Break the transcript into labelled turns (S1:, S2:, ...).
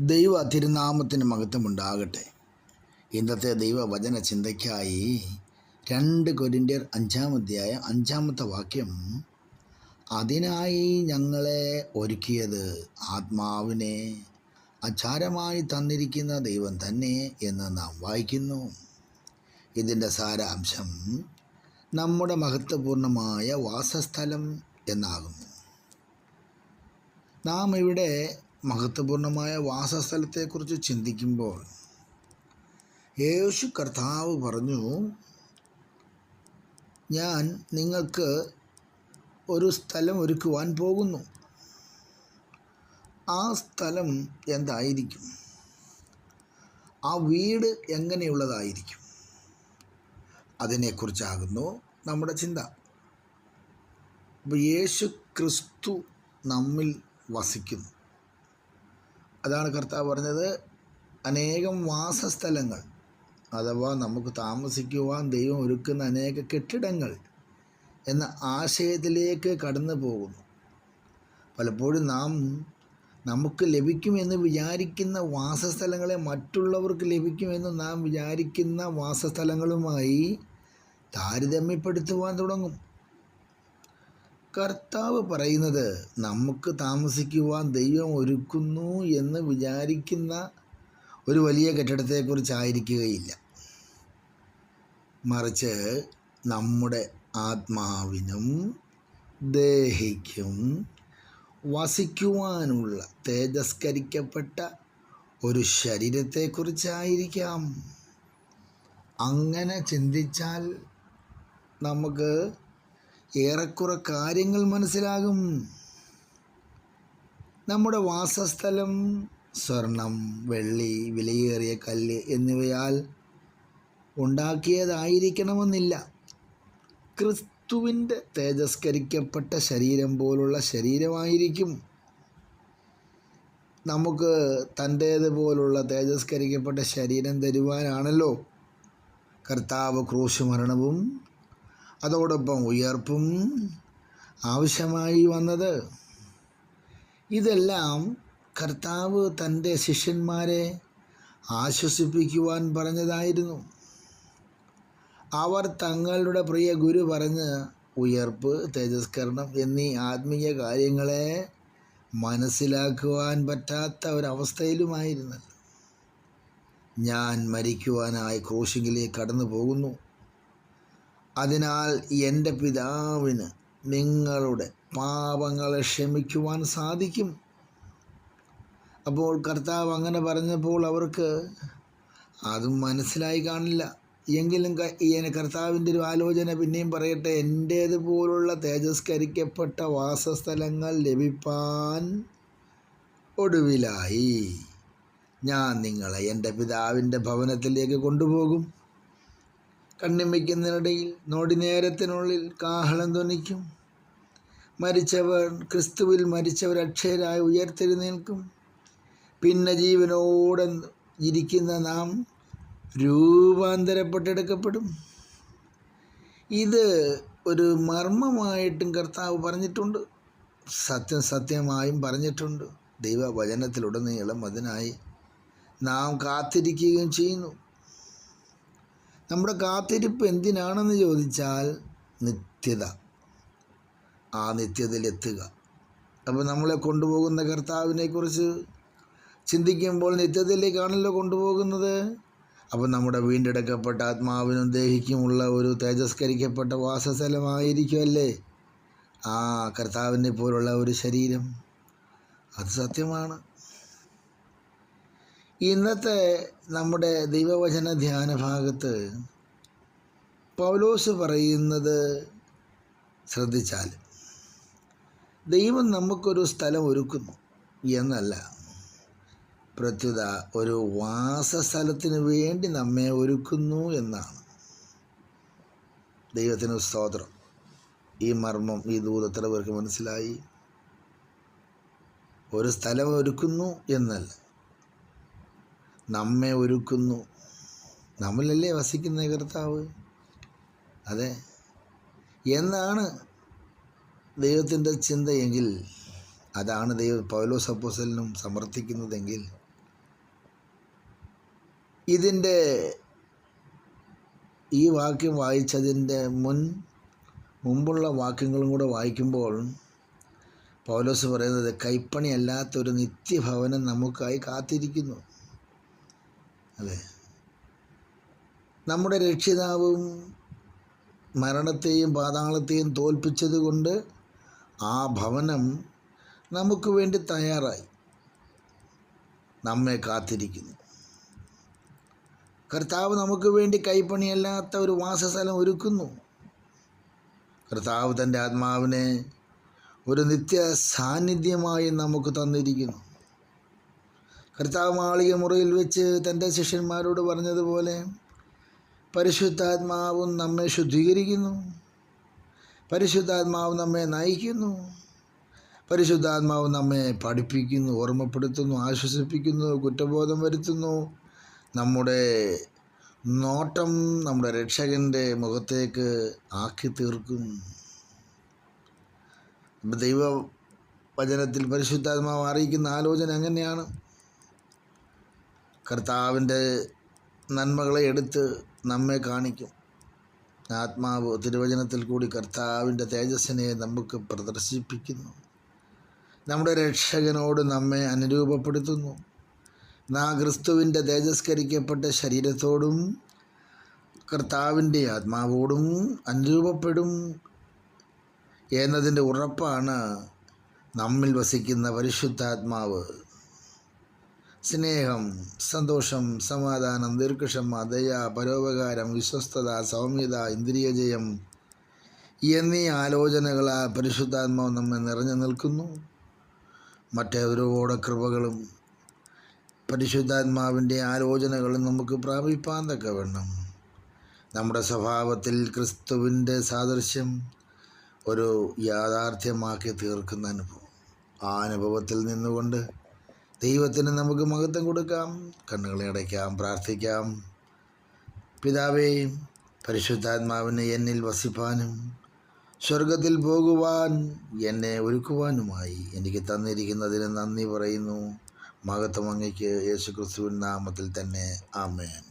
S1: ദൈവ തിരുനാമത്തിന് മഹത്വമുണ്ടാകട്ടെ. ഇന്നത്തെ ദൈവവചന ചിന്തയ്ക്കായി 2 കൊരിന്ത്യർ 5-ാം അധ്യായം 5-ാമത്തെ വാക്യം, അതിനായി ഞങ്ങളെ ഒരുക്കിയത് ആത്മാവിനെ അച്ചാരമായി തന്നിരിക്കുന്ന ദൈവം തന്നെ എന്ന് നാം വായിക്കുന്നു. ഇതിൻ്റെ സാരാംശം നമ്മുടെ മഹത്വപൂർണമായ വാസസ്ഥലം എന്നാകുന്നു. നാം ഇവിടെ മഹത്വപൂർണമായ വാസസ്ഥലത്തെക്കുറിച്ച് ചിന്തിക്കുമ്പോൾ യേശു കർത്താവ് പറഞ്ഞു, ഞാൻ നിങ്ങൾക്ക് ഒരു സ്ഥലം ഒരുക്കുവാൻ പോകുന്നു. ആ സ്ഥലം എന്തായിരിക്കും? ആ വീട് എങ്ങനെയുള്ളതായിരിക്കും? അതിനെക്കുറിച്ചാകുന്നു നമ്മുടെ ചിന്ത. യേശു ക്രിസ്തു നമ്മിൽ വസിക്കുന്നു. അതാണ് കർത്താവ് പറഞ്ഞത്, അനേകം വാസസ്ഥലങ്ങൾ അഥവാ നമുക്ക് താമസിക്കുവാൻ ദൈവം ഒരുക്കുന്ന അനേക കെട്ടിടങ്ങൾ എന്ന ആശയത്തിലേക്ക് കടന്നു പോകുന്നു. പലപ്പോഴും നമുക്ക് ലഭിക്കുമെന്ന് വിചാരിക്കുന്ന വാസസ്ഥലങ്ങളെ മറ്റുള്ളവർക്ക് ലഭിക്കുമെന്ന് നാം വിചാരിക്കുന്ന വാസസ്ഥലങ്ങളുമായി താരതമ്യപ്പെടുത്തുവാൻ തുടങ്ങും. കർത്താവ് പറയുന്നത്, നമുക്ക് താമസിക്കുവാൻ ദൈവം ഒരുക്കുന്നു എന്ന് വിചാരിക്കുന്ന ഒരു വലിയ കെട്ടിടത്തെക്കുറിച്ചായിരിക്കുകയില്ല. മറിച്ച് നമ്മുടെ ആത്മാവിനും ദേഹിക്കും വസിക്കുവാനുള്ള തേജസ്കരിക്കപ്പെട്ട ഒരു ശരീരത്തെക്കുറിച്ചായിരിക്കാം. അങ്ങനെ ചിന്തിച്ചാൽ നമുക്ക് ഏറെക്കുറെ കാര്യങ്ങൾ മനസ്സിലാകും. നമ്മുടെ വാസസ്ഥലം സ്വർണം, വെള്ളി, വിലയേറിയ കല്ല് എന്നിവയാൽ ഉണ്ടാക്കിയതായിരിക്കണമെന്നില്ല. ക്രിസ്തുവിൻ്റെ തേജസ്കരിക്കപ്പെട്ട ശരീരം പോലുള്ള ശരീരമായിരിക്കും. നമുക്ക് തൻ്റേതുപോലുള്ള തേജസ്കരിക്കപ്പെട്ട ശരീരം തരുവാനാണല്ലോ കർത്താവ് ക്രൂശ് മരണവും അതോടൊപ്പം ഉയർപ്പും ആവശ്യമായി വന്നത്. ഇതെല്ലാം കർത്താവ് തൻ്റെ ശിഷ്യന്മാരെ ആശ്വസിപ്പിക്കുവാൻ പറഞ്ഞതായിരുന്നു. അവർ തങ്ങളുടെ പ്രിയ ഗുരു പറഞ്ഞ് ഉയർപ്പ്, തേജസ്കരണം എന്നീ ആത്മീയ കാര്യങ്ങളെ മനസ്സിലാക്കുവാൻ പറ്റാത്ത ഒരവസ്ഥയിലുമായിരുന്നല്ലോ. ഞാൻ മരിക്കുവാനായി ക്രൂശിലേക്ക് കടന്നു പോകുന്നു, അതിനാൽ എൻ്റെ പിതാവിന് നിങ്ങളുടെ പാപങ്ങളെ ക്ഷമിക്കുവാൻ സാധിക്കും. അപ്പോൾ കർത്താവ് അങ്ങനെ പറഞ്ഞപ്പോൾ അവർക്ക് അതും മനസ്സിലായി കാണില്ല. എങ്കിലും കർത്താവിൻ്റെ ഒരു ആലോചന പിന്നെയും പറയട്ടെ, എൻ്റേതുപോലുള്ള തേജസ്കരിക്കപ്പെട്ട വാസസ്ഥലങ്ങൾ ലഭിപ്പാൻ ഒടുവിലായി ഞാൻ നിങ്ങളെ എൻ്റെ പിതാവിൻ്റെ ഭവനത്തിലേക്ക് കൊണ്ടുപോകും. കണ്ണിമയ്ക്കുന്നതിനിടയിൽ നോടിനേരത്തിനുള്ളിൽ കാഹളം ധ്വനിക്കും. മരിച്ചവർ ക്രിസ്തുവിൽ മരിച്ചവർ അക്ഷയരായി ഉയർത്തെഴുന്നേൽക്കും. പിന്നെ ജീവനോടെ ഇരിക്കുന്ന നാം രൂപാന്തരപ്പെട്ടെടുക്കപ്പെടും. ഇത് ഒരു മർമ്മമായിട്ടും കർത്താവ് പറഞ്ഞിട്ടുണ്ട്, സത്യമായും പറഞ്ഞിട്ടുണ്ട്. ദൈവവചനത്തിലുടനീളം അതിനായി നാം കാത്തിരിക്കുകയും ചെയ്യുന്നു. നമ്മുടെ കാത്തിരിപ്പ് എന്തിനാണെന്ന് ചോദിച്ചാൽ നിത്യത, ആ നിത്യതയിലെത്തുക. അപ്പോൾ നമ്മളെ കൊണ്ടുപോകുന്ന കർത്താവിനെക്കുറിച്ച് ചിന്തിക്കുമ്പോൾ നിത്യതയിലേക്കാണല്ലോ കൊണ്ടുപോകുന്നത്. അപ്പോൾ നമ്മുടെ വീണ്ടെടുക്കപ്പെട്ട ആത്മാവിനും ദേഹിക്കുമുള്ള ഒരു തേജസ്കരിക്കപ്പെട്ട വാസസ്ഥലമായിരിക്കുമല്ലേ ആ കർത്താവിനെ പോലുള്ള ഒരു ശരീരം. അത് സത്യമാണ്. ഇന്നത്തെ നമ്മുടെ ദൈവവചന ധ്യാന ഭാഗത്ത് പൗലോസ് പറയുന്നത് ശ്രദ്ധിച്ചാൽ, ദൈവം നമുക്കൊരു സ്ഥലം ഒരുക്കുന്നു എന്നല്ല, പ്രത്യുത ഒരു വാസസ്ഥലത്തിന് വേണ്ടി നമ്മെ ഒരുക്കുന്നു എന്നാണ്. ദൈവത്തിന് സ്തോത്രം. ഈ മർമ്മം, ഈ ദൂത് എത്ര പേർക്ക് മനസ്സിലായി? ഒരു സ്ഥലം ഒരുക്കുന്നു എന്നല്ല, നമ്മെ ഒരുക്കുന്നു. നമ്മളിലല്ലേ വസിക്കുന്ന കർത്താവ്? അതെ, എന്നാണ് ദൈവത്തിൻ്റെ ചിന്തയെങ്കിൽ, അതാണ് പൗലോസ് അപ്പോസ്തലനും സമർത്ഥിക്കുന്നതെങ്കിൽ ഇതിൻ്റെ ഈ വാക്യം വായിച്ചതിൻ്റെ മുമ്പുള്ള വാക്യങ്ങളും കൂടെ വായിക്കുമ്പോൾ പൗലോസ് പറയുന്നത് കൈപ്പണിയല്ലാത്തൊരു നിത്യഭവനം നമുക്കായി കാത്തിരിക്കുന്നു. അല്ലേ? നമ്മുടെ രക്ഷിതാവും മരണത്തെയും പാതാളത്തെയും തോൽപ്പിച്ചതുകൊണ്ട് ആ ഭവനം നമുക്ക് വേണ്ടി തയ്യാറായി നമ്മെ കാത്തിരിക്കുന്നു. കർത്താവ് നമുക്ക് വേണ്ടി കൈപ്പണിയല്ലാത്ത ഒരു വാസസ്ഥലം ഒരുക്കുന്നു. കർത്താവ് തൻ്റെ ആത്മാവിനെ ഒരു നിത്യ സാന്നിധ്യമായി നമുക്ക് തന്നിരിക്കുന്നു. കർത്താവ് മാളിക മുറിയിൽ വെച്ച് തൻ്റെ ശിഷ്യന്മാരോട് പറഞ്ഞതുപോലെ പരിശുദ്ധാത്മാവും നമ്മെ ശുദ്ധീകരിക്കുന്നു, പരിശുദ്ധാത്മാവ് നമ്മെ നയിക്കുന്നു, പരിശുദ്ധാത്മാവ് നമ്മെ പഠിപ്പിക്കുന്നു, ഓർമ്മപ്പെടുത്തുന്നു, ആശ്വസിപ്പിക്കുന്നു, കുറ്റബോധം വരുത്തുന്നു. നമ്മുടെ നോട്ടം നമ്മുടെ രക്ഷകൻ്റെ മുഖത്തേക്ക് ആക്കി തീർക്കും. ദൈവവചനത്തിൽ പരിശുദ്ധാത്മാവ് അറിയിക്കുന്ന ആലോചന അങ്ങനെയാണ്. കർത്താവിൻ്റെ നന്മകളെ എടുത്ത് നമ്മെ കാണിക്കും. ആത്മാവ് തിരുവചനത്തിൽ കൂടി കർത്താവിൻ്റെ തേജസ്സിനെ നമുക്ക് പ്രദർശിപ്പിക്കുന്നു. നമ്മുടെ രക്ഷകനോട് നമ്മെ അനുരൂപപ്പെടുത്തുന്നു. ക്രിസ്തുവിൻ്റെ തേജസ്കരിക്കപ്പെട്ട ശരീരത്തോടും കർത്താവിൻ്റെ ആത്മാവോടും അനുരൂപപ്പെടും എന്നതിൻ്റെ ഉറപ്പാണ് നമ്മിൽ വസിക്കുന്ന പരിശുദ്ധാത്മാവ്. സ്നേഹം, സന്തോഷം, സമാധാനം, ദീർഘക്ഷമ, ദയ, പരോപകാരം, വിശ്വസ്തത, സൗമ്യത, ഇന്ദ്രിയജയം എന്നീ ആലോചനകളാൽ പരിശുദ്ധാത്മാവ് നമ്മെ നിറഞ്ഞു നിൽക്കുന്നു. മറ്റേവരോടെ കൃപകളും പരിശുദ്ധാത്മാവിൻ്റെ ആലോചനകളും നമുക്ക് പ്രാപിപ്പാൻ തക്കവണ്ണം നമ്മുടെ സ്വഭാവത്തിൽ ക്രിസ്തുവിൻ്റെ സാദൃശ്യം ഒരു യാഥാർത്ഥ്യമാക്കി തീർക്കുന്ന അനുഭവം. ആ അനുഭവത്തിൽ നിന്നുകൊണ്ട് ദൈവത്തിന് നമുക്ക് മഹത്വം കൊടുക്കാം. കണ്ണുകളെ അടയ്ക്കാം, പ്രാർത്ഥിക്കാം. പിതാവേ, പരിശുദ്ധാത്മാവിനെ എന്നിൽ വസിപ്പാനും സ്വർഗത്തിൽ പോകുവാൻ എന്നെ ഒരുക്കുവാനുമായി എനിക്ക് തന്നിരിക്കുന്നതിന് നന്ദി പറയുന്നു. മഹത്വം അങ്ങയ്ക്ക്. യേശുക്രിസ്തുവിൻ നാമത്തിൽ തന്നെ. ആമേൻ.